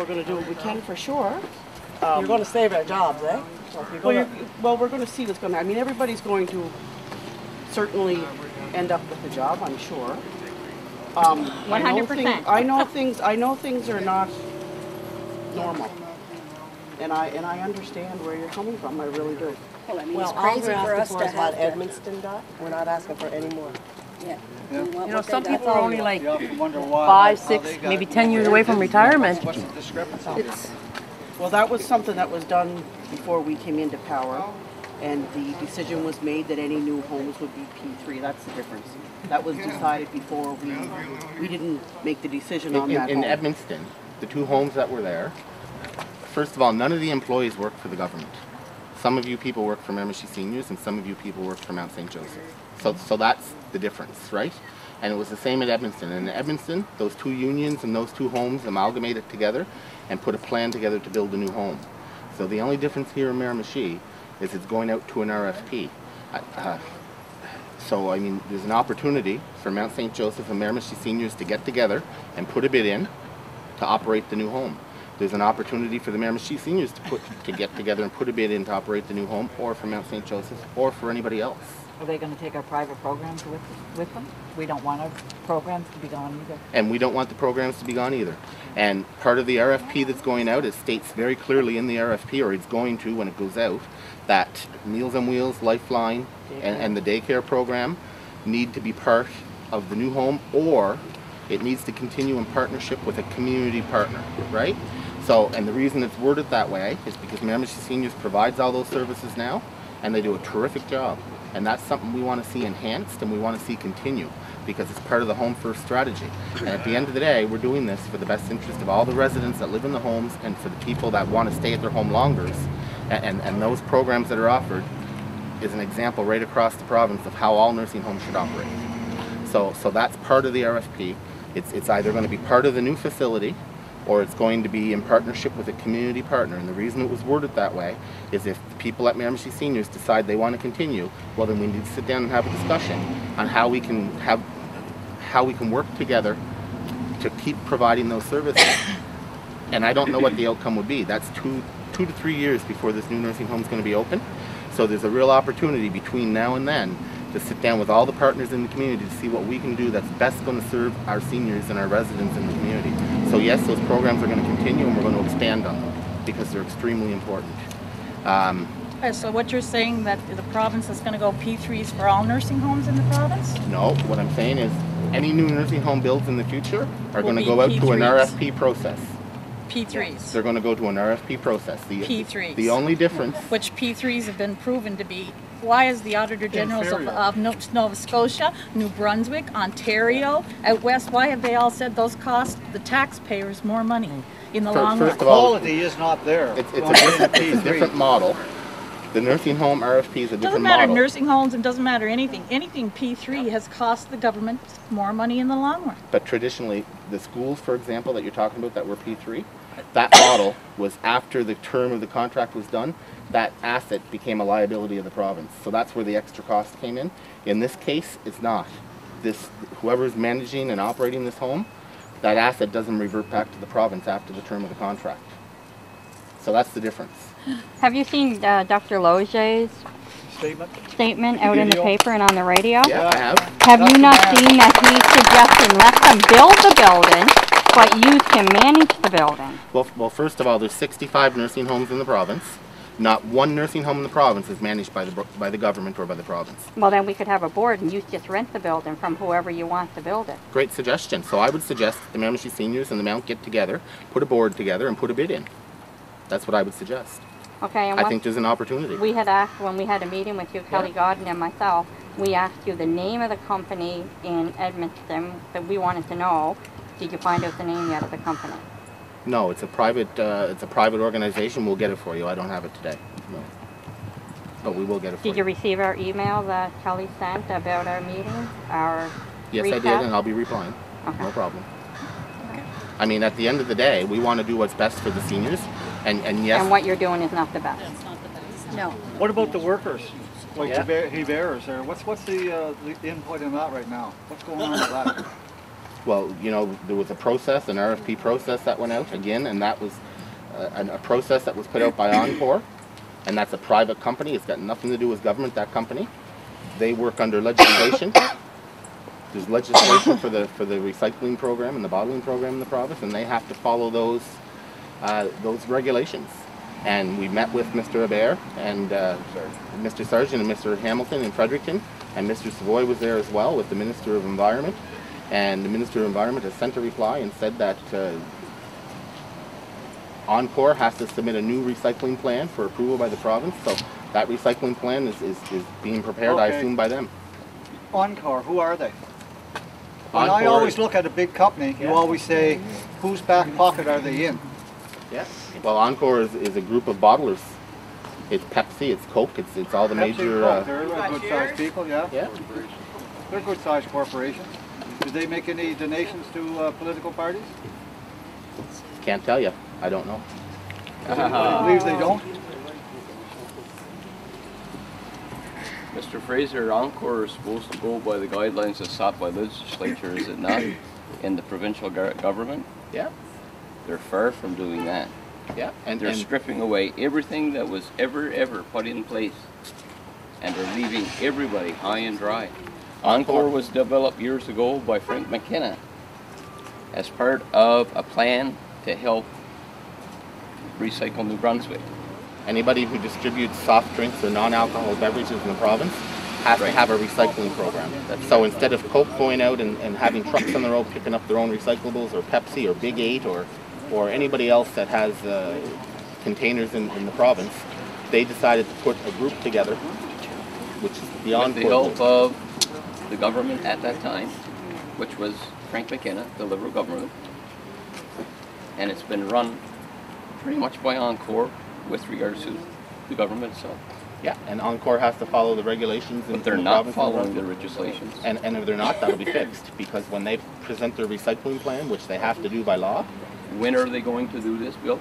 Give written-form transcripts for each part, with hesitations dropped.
going to do what we can for sure. You're going to save our jobs, eh? Well, we're going to see what's going to. I mean, everybody's going to certainly end up with a job, I'm sure. 100%. I know things are not normal, and I understand where you're coming from. I really do. Well, I mean, Well, it's all crazy we're for us asking to for is what have to. Edmundston got. We're not asking for any more. Yeah. You know, some people are only like Wonder why, 5, how 6, they got maybe it. 10 years away from retirement. What's the discrepancy? It's, Well, that was something that was done before we came into power, and the decision was made that any new homes would be P3. That's the difference. That was decided before we didn't make the decision on that In home. Edmundston, the 2 homes that were there, first of all, none of the employees work for the government. Some of you people work for Miramichi Seniors, and some of you people work for Mount St. Joseph. So that's the difference, right? And it was the same at Edmundston. And in Edmundston, those 2 unions and those 2 homes amalgamated together and put a plan together to build a new home. So the only difference here in Miramichi is it's going out to an RFP. So, I mean, there's an opportunity for Mount St. Joseph and Miramichi Seniors to get together and put a bid in to operate the new home. There's an opportunity for the Miramichi Seniors to get together and put a bid in to operate the new home, or for Mount St. Joseph, or for anybody else. are they going to take our private programs with them? We don't want our programs to be gone either. And we don't want the programs to be gone either. And part of the RFP that's going out, it states very clearly in the RFP, or it's going to when it goes out, that Meals on Wheels, Lifeline, and the daycare program need to be part of the new home, or it needs to continue in partnership with a community partner, right? So, and the reason it's worded that way is because Miramichi Seniors provides all those services now, and they do a terrific job. And that's something we want to see enhanced and we want to see continue, because it's part of the Home First strategy. And at the end of the day, we're doing this for the best interest of all the residents that live in the homes and for the people that want to stay at their home longer. And those programs that are offered is an example right across the province of how all nursing homes should operate. So that's part of the RFP. It's either going to be part of the new facility, or it's going to be in partnership with a community partner. And the reason it was worded that way is if the people at Miramichi Seniors decide they want to continue, well, then we need to sit down and have a discussion on how we can work together to keep providing those services. And I don't know what the outcome would be. That's two to 3 years before this new nursing home is going to be open. So there's a real opportunity between now and then to sit down with all the partners in the community to see what we can do that's best going to serve our seniors and our residents in the community. So yes, those programs are going to continue, and we're going to expand on them because they're extremely important. So what you're saying, that the province is going to go P3s for all nursing homes in the province? No, what I'm saying is any new nursing home builds in the future are Will going to be go out to an P3s. RFP process. P3s. They're going to go to an RFP process. P3s. The only difference... Which P3s have been proven to be. Why is the Auditor Generals of Nova Scotia, New Brunswick, Ontario, out west, why have they all said those cost the taxpayers more money in the long run? The quality is not there. It's a different model. The nursing home RFP is a different model. Doesn't matter nursing homes, and doesn't matter anything. Anything P3 has cost the government more money in the long run. But traditionally, the schools, for example, that you're talking about that were P3, that model was after the term of the contract was done, that asset became a liability of the province. So that's where the extra cost came in. In this case, it's not. Whoever's managing and operating this home, that asset doesn't revert back to the province after the term of the contract. So that's the difference. Have you seen Dr. Logier's statement out in the paper and on the radio? Yeah, I have. Have you not seen that he's suggesting let them build the building, but you can manage the building? Well, first of all, there's 65 nursing homes in the province. Not one nursing home in the province is managed by the government or by the province. Well, then we could have a board and you just rent the building from whoever you want to build it. Great suggestion. So I would suggest the Miramichi Seniors and the Mount get together, put a board together, and put a bid in. That's what I would suggest. Okay. And I think there's an opportunity. We had asked, when we had a meeting with you, Kelly Godden and myself, we asked you the name of the company in Edmundston that we wanted to know. Did you find out the name yet of the company? No, it's a private organization. We'll get it for you. I don't have it today. No. But we will get it for you. Did you receive our email that Kelly sent about our meeting? Yes, recap? I did, and I'll be replying. Okay. No problem. Okay. I mean, at the end of the day, we want to do what's best for the seniors, and yes. And what you're doing is not the best. It's not the best. No. What about the workers? Like he bears there. What's the input in that right now? What's going on with that? Well, you know, there was a process, an RFP process that went out again, and that was a process that was put out by Encore, and that's a private company. It's got nothing to do with government, that company. They work under legislation. There's legislation for the recycling program and the bottling program in the province, and they have to follow those regulations. And we met with Mr. Hebert and Mr. Sargent and Mr. Hamilton in Fredericton, and Mr. Savoy was there as well with the Minister of Environment. And the Minister of Environment has sent a reply and said that Encore has to submit a new recycling plan for approval by the province. So that recycling plan is being prepared, I assume, by them. Encore, who are they? When Encore I always look at a big company, you always say, whose back pocket are they in? Yeah. Well, Encore is a group of bottlers. It's Pepsi, it's Coke, it's all the Pepsi, major. Coke, they're good-sized people, yeah. Yeah. They're good-sized corporations. Do they make any donations to political parties? Can't tell you. I don't know. I believe they don't. Mr. Fraser, Encore is supposed to go by the guidelines that's set by legislature, is it not? In the provincial government? Yeah. They're far from doing that. Yeah. And They're stripping away everything that was ever put in place. And they're leaving everybody high and dry. Encore was developed years ago by Frank McKenna as part of a plan to help recycle New Brunswick. anybody who distributes soft drinks or non-alcohol beverages in the province has to have a recycling program. So instead of Coke going out and having trucks on the road picking up their own recyclables, or Pepsi or Big 8 or anybody else that has containers in the province, they decided to put a group together, which is beyond with the help of the government at that time, which was Frank McKenna, the Liberal government, and it's been run pretty much by Encore with regards to the government itself. Yeah, and Encore has to follow the regulations. But they're not following the legislations. And if they're not, that'll be fixed, because when they present their recycling plan, which they have to do by law. When are they going to do this, Bill?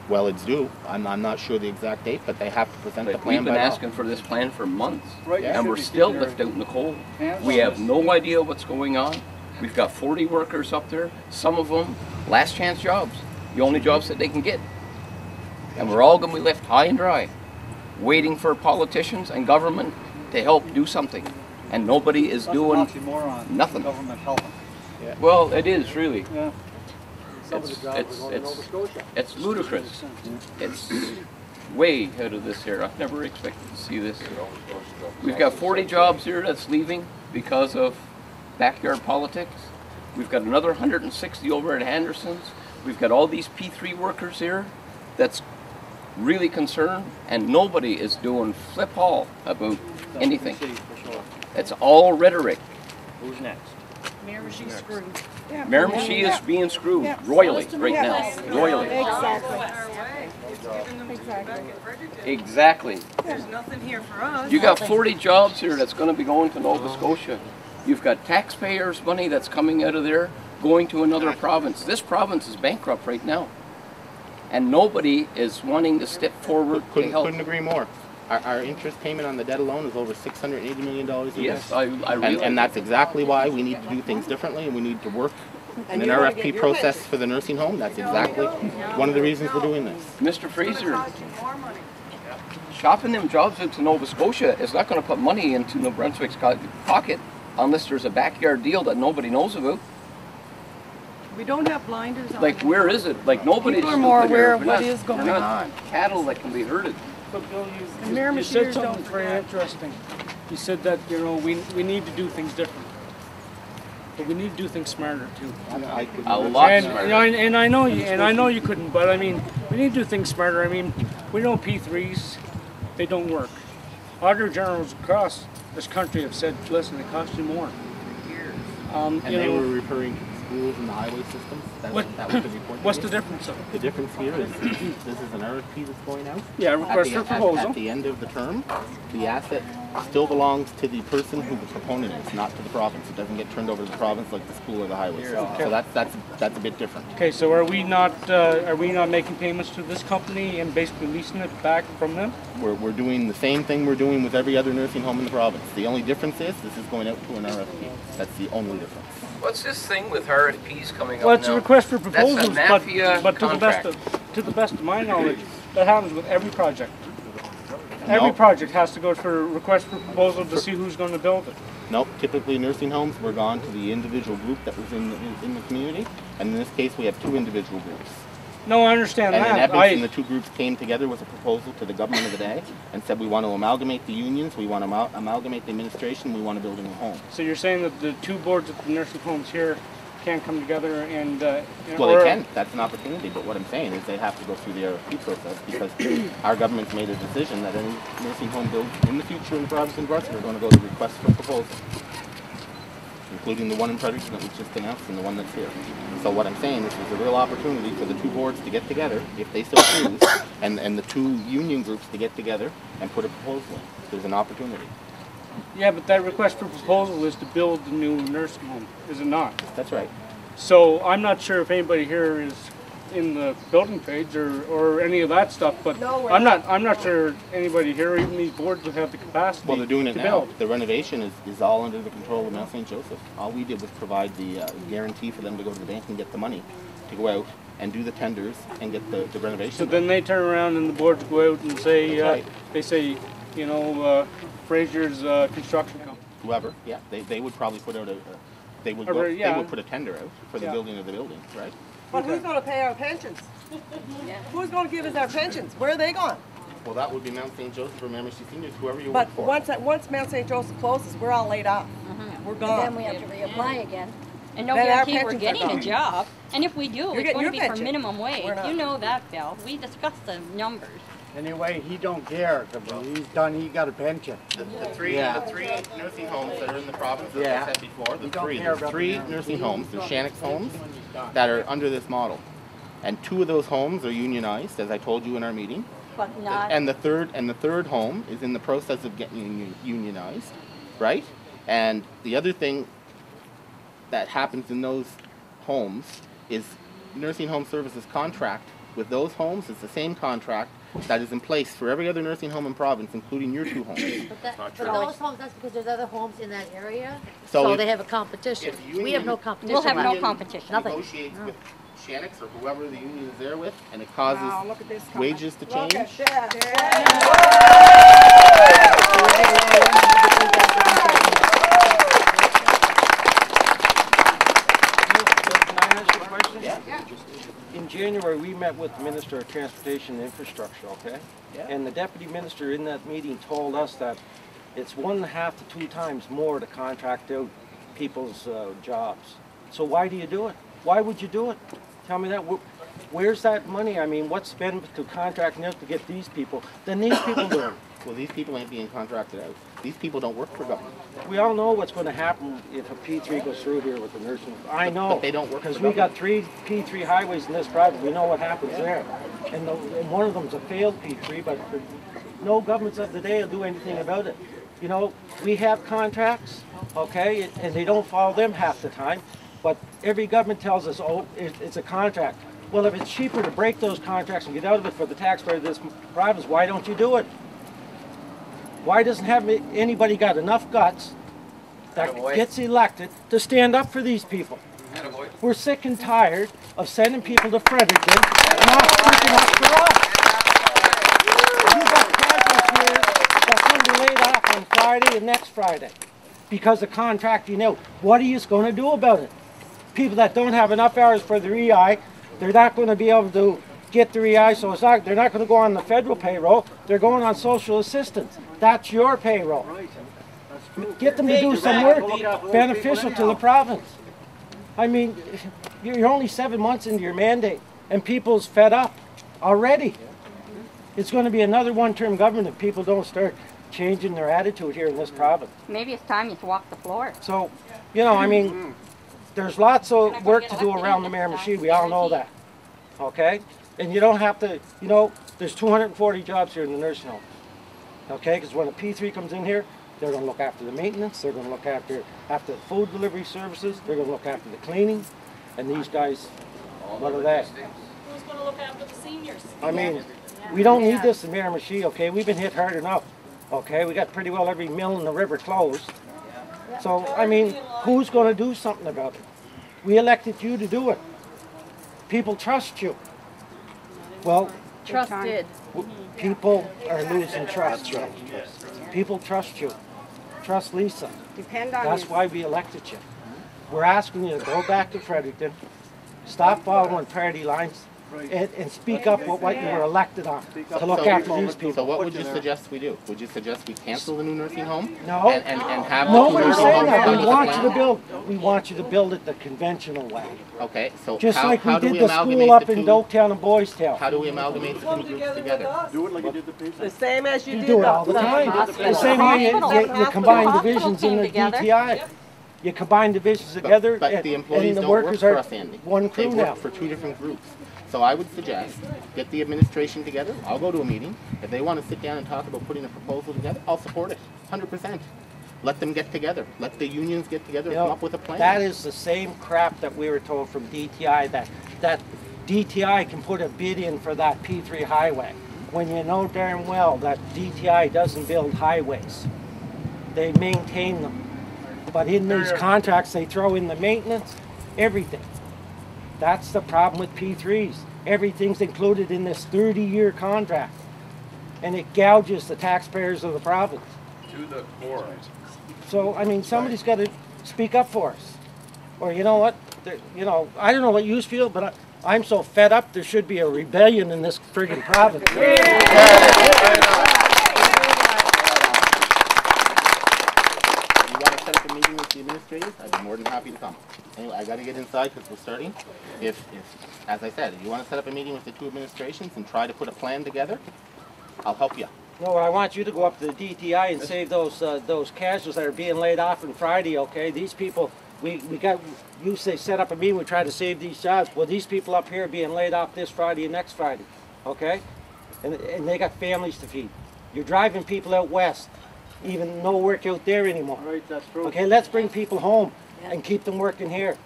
Well, it's due. I'm not sure the exact date, but they have to present the plan We've been by law. asking for this plan for months, Right, and we're still left out in the cold. We have no idea what's going on. We've got 40 workers up there, some of them last chance jobs, the only jobs that they can get. And we're all going to be left high and dry, waiting for politicians and government to help do something. And nobody is doing nothing. Government helping. Yeah. Well, it is really. Yeah. It's ludicrous. It's way ahead of this here. I've never expected to see this. We've got 40 jobs here that's leaving because of backyard politics. We've got another 160 over at Henderson's. We've got all these P3 workers here that's really concerned, and nobody is doing flip all about anything. It's all rhetoric. Who's next? Miramichi screwed. Miramichi is being screwed royally right now. Royally. Exactly. There's nothing here for us. You got 40 jobs here that's going to be going to Nova Scotia. You've got taxpayers' money that's coming out of there going to another province. This province is bankrupt right now. And nobody is wanting to step forward to help. Couldn't agree more. Our interest payment on the debt alone is over $680 million a year. Yes, I realize. And that's exactly why we need to do things differently, and we need to work in an RFP process for the nursing home. That's exactly one of the reasons we're doing this. Mr. Fraser, shopping them jobs into Nova Scotia is not going to put money into New Brunswick's pocket unless there's a backyard deal that nobody knows about. We don't have blinders on. Like, where is it? Like, nobody's People are more stupid aware here. of We're what not- is going we're not on. Cattle that can be herded. But Bill, you Miramichi said don't something very forget. interesting. You said that, you know, we need to do things different. But we need to do things smarter too. A lot And, smarter. you know, and I know you couldn't, but I mean, we need to do things smarter. I mean, we know P3s, they don't work. Auditor generals across this country have said, listen, it costs you more. And You they know, were referring to schools and the highway systems. That was the report. what's the difference of it? The difference here is this is an RFP that's going out. Yeah, request for proposal. At the end of the term, the asset still belongs to the person who the proponent is, not to the province. It doesn't get turned over to the province like the school or the highway system. So that's a bit different. Okay, so are we not making payments to this company and basically leasing it back from them? We're doing the same thing we're doing with every other nursing home in the province. The only difference is this is going out to an RFP. That's the only difference. What's this thing with RFPs coming up Well, it's now? a request for proposals, That's a mafia but to contract. the best of my knowledge, that happens with every project. Every project has to go for a request for proposal to see who's going to build it. Nope, typically nursing homes, we're gone to the individual group that was in the community, and in this case we have two individual groups. No, I understand And in that. Edmonton, the two groups came together with a proposal to the government of the day and said we want to amalgamate the unions, we want to amalgamate the administration, we want to build a new home. So you're saying that the two boards at the nursing homes here can't come together and Well, they can. That's an opportunity. But what I'm saying is they have to go through the RFP process because our government's made a decision that any nursing home built in the future in the province of Brunswick are going to go to request for proposal, including the one in Fredericton that was just announced and the one that's here. So what I'm saying is there's a real opportunity for the two boards to get together, if they so choose, and the two union groups to get together and put a proposal in. There's an opportunity. Yeah, but that request for proposal is to build the new nursing home, is it not? That's right. So I'm not sure if anybody here is in the building trades or any of that stuff, but No, I'm not sure anybody here, even these boards, would have the capacity. Well, they're doing it to now. build. The renovation is all under the control of Mount St. Joseph. All we did was provide the guarantee for them to go to the bank and get the money to go out and do the tenders and get the renovation. So then they turn around and the boards go out and say, That's right. they say, Fraser's construction company. Whoever, yeah, they would probably put out they would put a tender out for the building of the building, right? But who's going to pay our pensions? Who's going to give us our pensions? Where are they going? Well, that would be Mount St. Joseph or Miramichi Seniors, whoever you But work for. once Mount St. Joseph closes, we're all laid off. We're gone. Then we have to reapply again. And no Then our guarantee we're pensions are getting a gone. job. And if we do, You're it's getting going your to be for pension. minimum wage. We're not. You know that, Bill. We discussed the numbers. Anyway, he don't care, because he's done, he got a pension. The three nursing homes that are in the province, as I said before, there's three nursing homes, they're Shannock's homes, that are under this model. And two of those homes are unionized, as I told you in our meeting. But not. And the third home is in the process of getting unionized, right? And the other thing that happens in those homes is nursing home services contract with those homes is the same contract that is in place for every other nursing home in province, including your two homes. But those homes, that's because there's other homes in that area, So so if- they have a competition. We have no competition. We'll have no left. competition. Nothing. Negotiates with Shannock's or whoever the union is there with, and it causes Wow, look at this comment. wages to change. Look at that. Can I ask you a question? Yeah. In January, we met with the Minister of Transportation and Infrastructure, okay? Yeah. And the Deputy Minister in that meeting told us that it's 1.5 to 2 times more to contract out people's jobs. So why do you do it? Why would you do it? Tell me that. Where's that money? I mean, what's spent to contracting out to get these people than these people doing? Well, these people ain't being contracted out. These people don't work for government. We all know what's going to happen if a P3 goes through here with the nursing. I know. But they don't work for because we got 3 P3 highways in this province. We know what happens there. And one of them's a failed P3, but no governments of the day will do anything about it. You know, we have contracts, okay, and they don't follow them half the time. But every government tells us, oh, it's a contract. Well, if it's cheaper to break those contracts and get out of it for the taxpayer of this province, why don't you do it? Why doesn't anybody got enough guts that gets elected to stand up for these people? We're sick and tired of sending people to Fredericton and not speaking up for us. You got contracts here that's going to be laid off on Friday and next Friday because of contracting out. What are you going to do about it? People that don't have enough hours for their EI, they're not going to be able to get their EI, so they're not going to go on the federal payroll. They're going on social assistance. That's your payroll. Get them to do some work beneficial to the province. I mean, you're only 7 months into your mandate, and people's fed up already. It's going to be another one-term government if people don't start changing their attitude here in this province. Maybe it's time you walk the floor. So, you know, I mean, there's lots of work to do around the Miramichi. We all know that. Okay? And you don't have to, you know, there's 240 jobs here in the nursing home. Okay? Because when a P3 comes in here, They're going to look after the maintenance. They're going to look after the food delivery services. They're going to look after the cleaning. And these guys, what are they? Who's going to look after the seniors? I mean, we don't need this in Miramichi, okay? We've been hit hard enough, okay? We got pretty well every mill in the river closed. So, I mean, who's going to do something about it? We elected you to do it. People trust you. Well, Trusted. people are losing trust. People trust you. Trust Lisa. Depend on That's you. why we elected you. We're asking you to go back to Fredericton, stop following party lines, and speak up what you were elected on, to look after these people. So what would you suggest we do? Would you suggest we cancel the new nursing home? No. And have the Nobody's nursing saying home that. come We to want the you to build. We want you to build it the conventional way. Okay, so Just how, like how we do did we the amalgamate school up the in two? Doketown and Boys Town. How do we amalgamate the two groups together? Do it like you did the patient. The same as you You did do it all the time. The same way you combine divisions in the DTI. You combine divisions together, But the employees and the don't work workers for are us, Andy. one They crew work now. for two different groups. So I would suggest, get the administration together, I'll go to a meeting. If they want to sit down and talk about putting a proposal together, I'll support it, 100%. Let them get together. Let the unions get together and come up with a plan. That is the same crap that we were told from DTI, that DTI can put a bid in for that P3 highway, when you know darn well that DTI doesn't build highways. They maintain them. But in these contracts, they throw in the maintenance, everything. That's the problem with P3s. Everything's included in this 30-year contract. And it gouges the taxpayers of the province. To the core. So, I mean, somebody's got to speak up for us. Or you know what? You know, I don't know what you feel, but I'm so fed up there should be a rebellion in this friggin' province. Set up a meeting with the administrators, I'd be more than happy to come. Anyway, I got to get inside because we're starting. If, as I said, if you want to set up a meeting with the two administrations and try to put a plan together, I'll help you. No, I want you to go up to the DTI and save those casuals that are being laid off on Friday, okay? These people, we got, you say set up a meeting, we try to save these jobs. Well, these people up here are being laid off this Friday and next Friday, okay? And they got families to feed. You're driving people out west. Even no work out there anymore. Right, that's true. Okay, let's bring people home and keep them working here.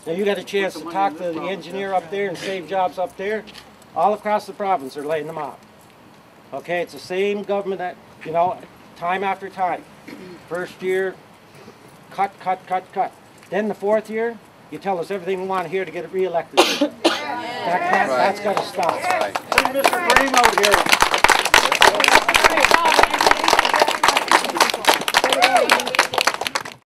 Now you got a chance to talk to the engineer up there and save jobs up there. All across the province are laying them off. Okay, it's the same government that, you know, time after time. First year, cut. Then the fourth year, you tell us everything we want to hear to get it re-elected. That's got to stop. Bring Mr. Green out here.